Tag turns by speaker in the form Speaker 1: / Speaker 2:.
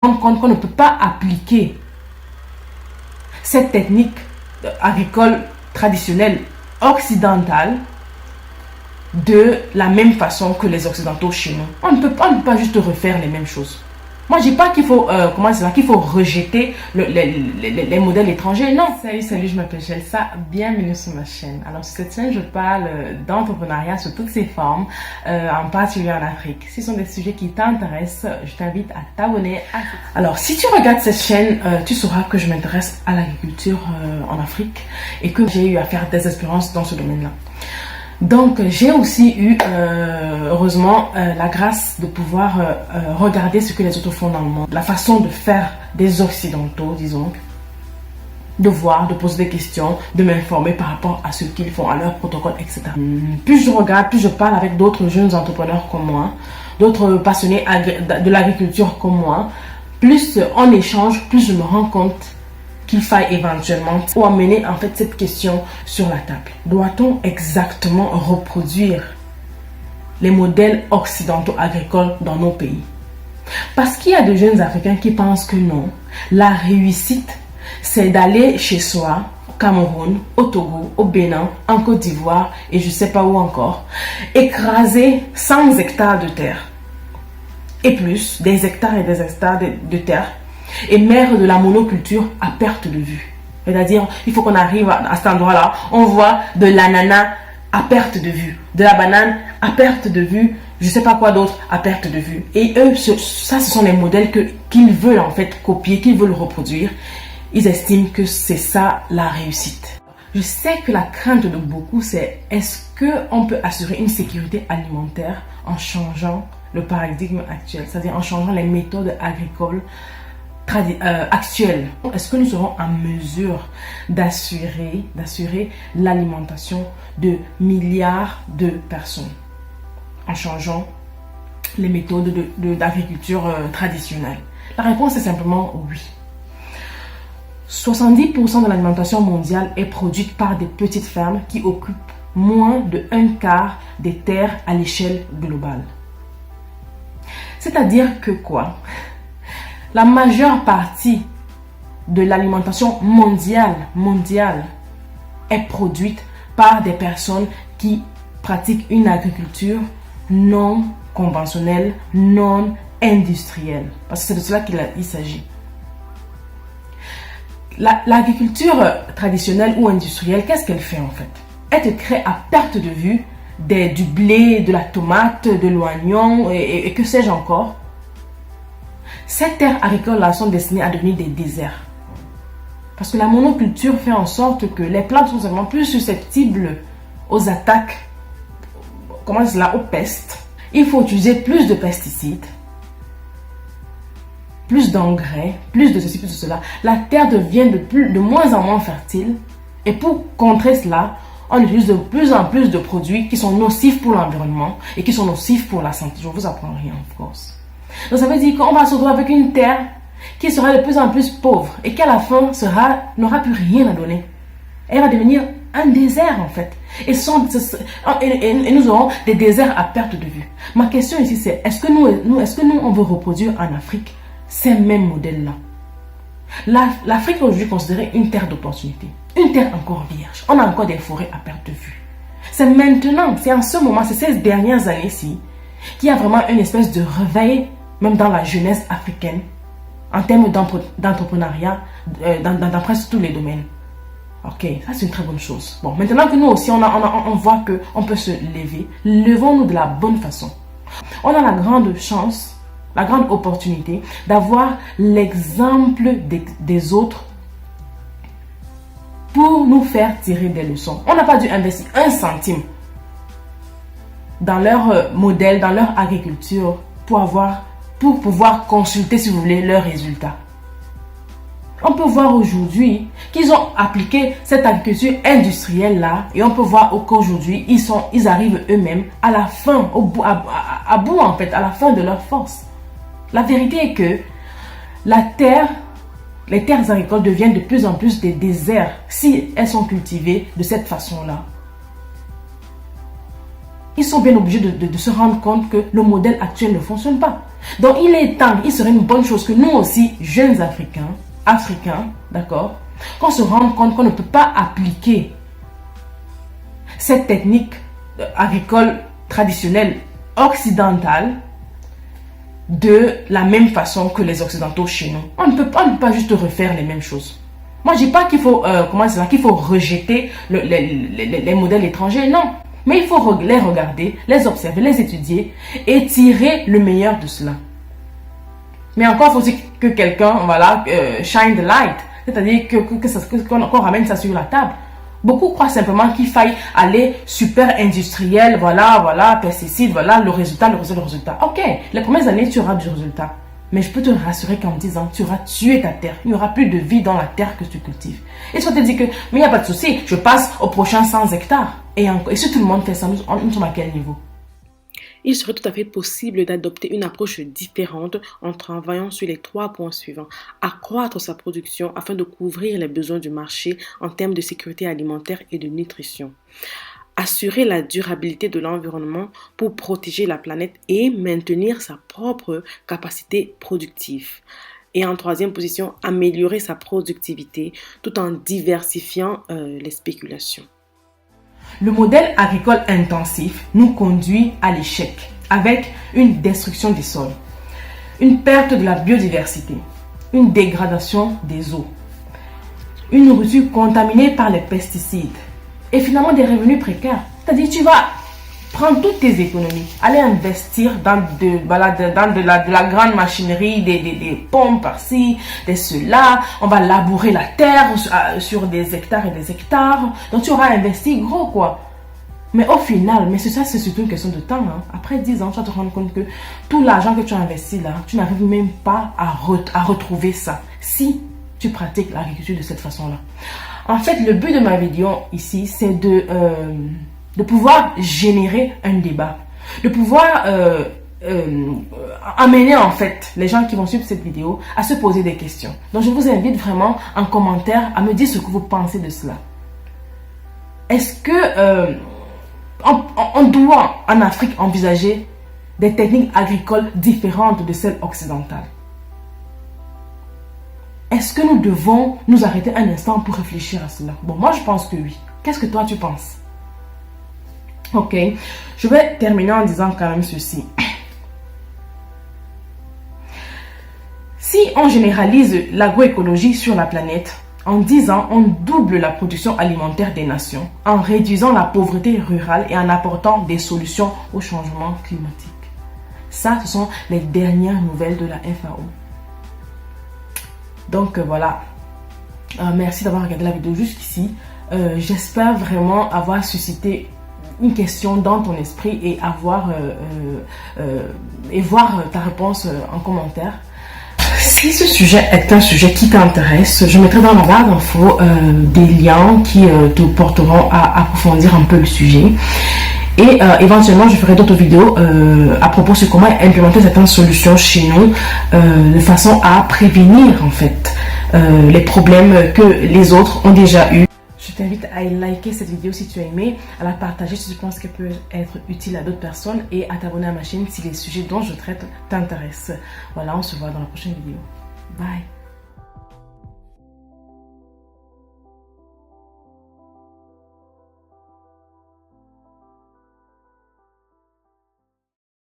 Speaker 1: compte qu'on ne peut pas appliquer cette technique agricole traditionnelle occidentale de la même façon que les occidentaux chez nous. On ne peut pas juste refaire les mêmes choses. Moi, je dis pas qu'il faut, qu'il faut rejeter les modèles étrangers, non. Salut, je m'appelle Chelsea, bienvenue sur ma chaîne. Alors, sur cette chaîne, je parle d'entrepreneuriat sous toutes ses formes, en particulier en Afrique. Si ce sont des sujets qui t'intéressent, je t'invite à t'abonner. Alors, si tu regardes cette chaîne, tu sauras que je m'intéresse à l'agriculture en Afrique et que j'ai eu à faire des expériences dans ce domaine-là. Donc, j'ai aussi eu, heureusement, la grâce de pouvoir regarder ce que les autres font dans le monde. La façon de faire des Occidentaux, disons. De voir, de poser des questions, de m'informer par rapport à ce qu'ils font, à leur protocole, etc. Plus je regarde, plus je parle avec d'autres jeunes entrepreneurs comme moi, d'autres passionnés de l'agriculture comme moi, plus on échange, plus je me rends compte qu'il faille éventuellement ou amener en fait cette question sur la table. Doit-on exactement reproduire les modèles occidentaux agricoles dans nos pays? Parce qu'il y a de jeunes Africains qui pensent que non, la réussite, c'est d'aller chez soi, au Cameroun, au Togo, au Bénin, en Côte d'Ivoire et je ne sais pas où encore, écraser 100 hectares de terre et plus, des hectares et des hectares de terre, et mettre de la monoculture à perte de vue. C'est-à-dire, il faut qu'on arrive à cet endroit-là, on voit de l'ananas à perte de vue, de la banane à perte de vue, je ne sais pas quoi d'autre à perte de vue. Et eux, ça, ce sont les modèles qu'ils veulent en fait copier, qu'ils veulent reproduire. Ils estiment que c'est ça la réussite. Je sais que la crainte de beaucoup, c'est est-ce qu'on peut assurer une sécurité alimentaire en changeant le paradigme actuel, c'est-à-dire en changeant les méthodes agricoles actuelle. Est-ce que nous serons en mesure d'assurer l'alimentation de milliards de personnes en changeant les méthodes d'agriculture traditionnelle? La réponse est simplement oui. 70% de l'alimentation mondiale est produite par des petites fermes qui occupent moins de 1/4 des terres à l'échelle globale. C'est-à-dire que quoi? La majeure partie de l'alimentation mondiale est produite par des personnes qui pratiquent une agriculture non conventionnelle, non industrielle. Parce que c'est de cela qu'il s'agit. L'agriculture traditionnelle ou industrielle, qu'est-ce qu'elle fait en fait? Elle te crée à perte de vue du blé, de la tomate, de l'oignon et que sais-je encore. Ces terres agricoles-là sont destinées à devenir des déserts. Parce que la monoculture fait en sorte que les plantes sont vraiment plus susceptibles aux attaques, aux pestes. Il faut utiliser plus de pesticides, plus d'engrais, plus de ceci, plus de cela. La terre devient de moins en moins fertile. Et pour contrer cela, on utilise de plus en plus de produits qui sont nocifs pour l'environnement et qui sont nocifs pour la santé. Je ne vous apprends rien, of course. Donc ça veut dire qu'on va se retrouver avec une terre qui sera de plus en plus pauvre et qui à la fin n'aura plus rien à donner. Elle va devenir un désert en fait. Et nous aurons des déserts à perte de vue. Ma question ici c'est, est-ce que nous on veut reproduire en Afrique ces mêmes modèles-là? L'Afrique est aujourd'hui considérée une terre d'opportunité, une terre encore vierge. On a encore des forêts à perte de vue. C'est maintenant, c'est en ce moment, c'est ces dernières années-ci qu'il y a vraiment une espèce de réveil même dans la jeunesse africaine, en termes d'entrepreneuriat, dans presque tous les domaines. Ok, ça c'est une très bonne chose. Bon, maintenant que nous aussi, on voit qu'on peut se lever, levons-nous de la bonne façon. On a la grande chance, la grande opportunité d'avoir l'exemple des autres pour nous faire tirer des leçons. On n'a pas dû investir 1 centime dans leur modèle, dans leur agriculture, pour pouvoir consulter, si vous voulez, leurs résultats. On peut voir aujourd'hui qu'ils ont appliqué cette agriculture industrielle-là et on peut voir qu'aujourd'hui, ils arrivent eux-mêmes à la fin, à bout en fait, à la fin de leur force. La vérité est que les terres agricoles deviennent de plus en plus des déserts si elles sont cultivées de cette façon-là. ils sont bien obligés de se rendre compte que le modèle actuel ne fonctionne pas. Donc il est temps, il serait une bonne chose que nous aussi, jeunes Africains, d'accord, qu'on se rende compte qu'on ne peut pas appliquer cette technique agricole traditionnelle occidentale de la même façon que les Occidentaux chez nous. On ne peut pas juste refaire les mêmes choses. Moi, je dis pas qu'il faut, qu'il faut rejeter les modèles étrangers, non. Mais il faut les regarder, les observer, les étudier et tirer le meilleur de cela. Mais encore, faut-il que quelqu'un, voilà, shine the light. C'est-à-dire qu'on ramène ça sur la table. Beaucoup croient simplement qu'il faille aller super industriel, voilà, pesticides, voilà, le résultat. Ok, les premières années, tu auras du résultat. Mais je peux te rassurer qu'en 10 ans, tu auras tué ta terre. Il n'y aura plus de vie dans la terre que tu cultives. Et tu vas te dire que, mais il n'y a pas de souci, je passe au prochain 100 hectares. Et si tout le monde fait ça, nous sommes à quel niveau?
Speaker 2: Il serait tout à fait possible d'adopter une approche différente en travaillant sur les 3 points suivants. Accroître sa production afin de couvrir les besoins du marché en termes de sécurité alimentaire et de nutrition. Assurer la durabilité de l'environnement pour protéger la planète et maintenir sa propre capacité productive. Et en 3e position, améliorer sa productivité tout en diversifiant les spéculations.
Speaker 1: Le modèle agricole intensif nous conduit à l'échec avec une destruction des sols, une perte de la biodiversité, une dégradation des eaux, une nourriture contaminée par les pesticides et finalement des revenus précaires. C'est-à-dire tu vas prendre toutes tes économies, aller investir dans de la grande machinerie, des pompes par-ci, des cela. On va labourer la terre sur des hectares et des hectares. Donc tu auras investi gros quoi. Mais au final, c'est surtout une question de temps. Hein. Après 10 ans, tu vas te rendre compte que tout l'argent que tu as investi là, tu n'arrives même pas à retrouver ça. Si tu pratiques l'agriculture de cette façon-là. En fait, le but de ma vidéo ici, c'est de pouvoir générer un débat, de pouvoir amener en fait les gens qui vont suivre cette vidéo à se poser des questions. Donc je vous invite vraiment en commentaire à me dire ce que vous pensez de cela. Est-ce que on doit en Afrique envisager des techniques agricoles différentes de celles occidentales? Est-ce que nous devons nous arrêter un instant pour réfléchir à cela? Bon, moi je pense que oui. Qu'est-ce que toi tu penses? Ok, je vais terminer en disant quand même ceci. Si on généralise l'agroécologie sur la planète, en 10 ans, on double la production alimentaire des nations en réduisant la pauvreté rurale et en apportant des solutions au changement climatique. Ça, ce sont les dernières nouvelles de la FAO. Donc voilà, merci d'avoir regardé la vidéo jusqu'ici. J'espère vraiment avoir suscité une question dans ton esprit et voir ta réponse en commentaire. Si ce sujet est un sujet qui t'intéresse, je mettrai dans la barre d'infos des liens qui te porteront à approfondir un peu le sujet. Et éventuellement, je ferai d'autres vidéos à propos de comment implémenter certaines solutions chez nous de façon à prévenir en fait les problèmes que les autres ont déjà eu. Je t'invite à liker cette vidéo si tu as aimé, à la partager si tu penses qu'elle peut être utile à d'autres personnes et à t'abonner à ma chaîne si les sujets dont je traite t'intéressent. Voilà, on se voit dans la prochaine vidéo. Bye!